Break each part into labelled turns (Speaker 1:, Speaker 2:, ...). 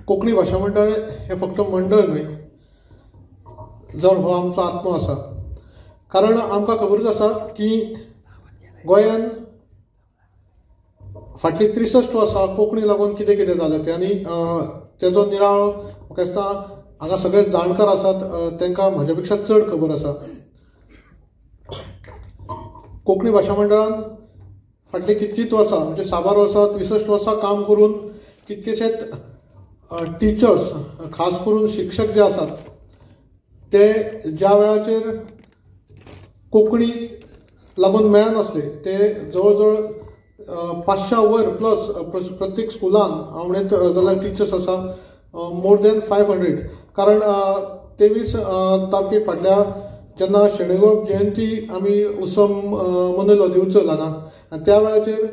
Speaker 1: कोंकणी भाशा मंडळ हे फक्त मंडळ न्हय, जर हो आमचो आत्मो आसा. कारण आमकां खबरूच आसा की गोंयान फाटली 63 वर्सां कोंकणी लागून कितें कितें जालें तें, आनी तेजो निराळो म्हाका दिसता हांगा सगळे जाणकार आसात तांकां म्हज्या पेक्षा चड खबर आसा. कोंकणी भाशा मंडळान फाटली कितकीच वर्सां म्हणजे 6 वर्सां 63 वर्सां काम करून कितकेशेच टिचर्स, खास करून शिक्षक जे आसात ते ज्या वेळाचेर कोंकणी लागून मेळनासले ते जवळ जवळ 500 वयर प्लस प्रत्येक स्कुलान हांव म्हणत जाल्यार टिचर्स आसा मोर दॅन 500. कारण 23 तारखेक फाटल्या जेन्ना शेणेगोप जयंती आमी उत्सव मनयलो दिवचल हांगा, आनी त्या वेळाचेर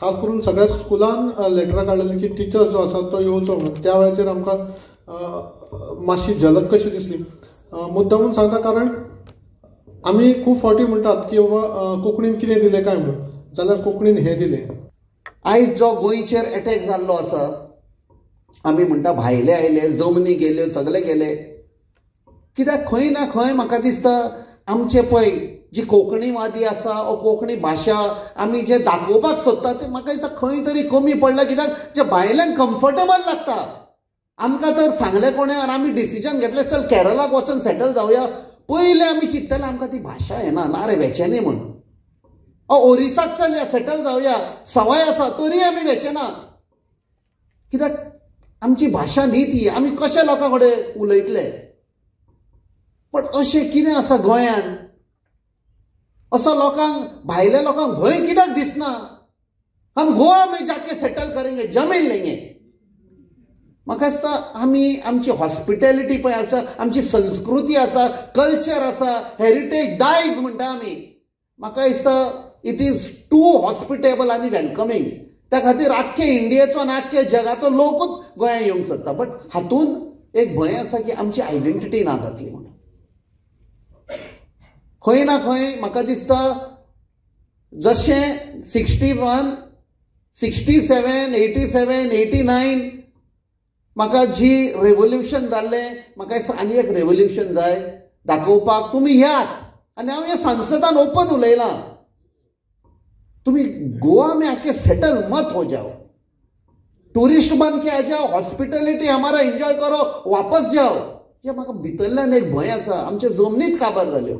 Speaker 1: खास करून सगळ्या स्कुलान लेटरां काडलेलीं की टिचर्स जो आसा तो येवचो म्हणून. त्या वेळाचेर आमकां मातशी झलक कशी दिसली. मुद्दामून सांगता कारण आमी खूब फावटी म्हणटात की बाबा कोंकणीन कितें दिलें काय म्हणून, जाल्यार कोंकणीन हें दिलें.
Speaker 2: आयज जो गोंयचेर अटॅक जाल्लो आसा, आमी म्हणटा भायले आयले, जमनी गेल्यो, सगळे गेले. कित्याक खंय ना खंय म्हाका दिसता आमचे पळय जी कोंकणीवादी आसा ओ कोंकणी भाशा आमी जे दाखोवपाक सोदता ते म्हाका दिसता खंय तरी कमी पडला. कित्याक जे भायल्यान कम्फर्टेबल लागता. आमकां तर सांगलें कोणें आनी आमी डिसिजन घेतलें चल केरलाक वचून सेटल जावया. पयलें आमी चिंतताले आमकां ती भाशा येना, ना रे वेचें न्ही म्हणून. ओरिसाक चलया सेटल जावया, सवाय आसा तरी आमी वेचेना. कित्याक आमची भाशा न्ही ती, आमी कशे लोकां कडेन उलयतले. पण अशें कितें आसा गोंयान, असो लोकांक भायल्या लोकांक भंय कित्याक दिसना. हम गोवा में जाके सेटल करेंगे, जमीन लेंगे. म्हाका दिसता आमी आमची हॉस्पिटॅलिटी पळय आसा, आमची संस्कृती आसा, कल्चर आसा, हेरिटेज दायज म्हणटा आमी. म्हाका दिसता इट इज टू हॉस्पिटेबल आनी वेलकमींग. त्या खातीर आख्खे इंडियेचो आनी आख्खे जगाचो लोकूच गोंयांत येवंक सोदता. बट हातून एक भंय आसा की आमची आयडेंटिटी ना जातली म्हणून. खंय ना खंय म्हाका दिसता जशें 61, 67, 87, 89 म्हाका जी रेव्होल्युशन जाल्लें, म्हाका दिसता आनी एक रेव्होल्युशन जाय दाखोवपाक. तुमी यात आनी हांव ह्या संसदान ओपन उलयलां. तुमी गोवा में आके सेटल मत हो जाओ, टूरिस्ट बन के आ जाओ, हॉस्पिटॅलिटी हमारा एंजॉय करो, वापस जाओ. हे म्हाका भितरल्यान एक भंय आसा. आमचे जमनीत काबार जाल्यो.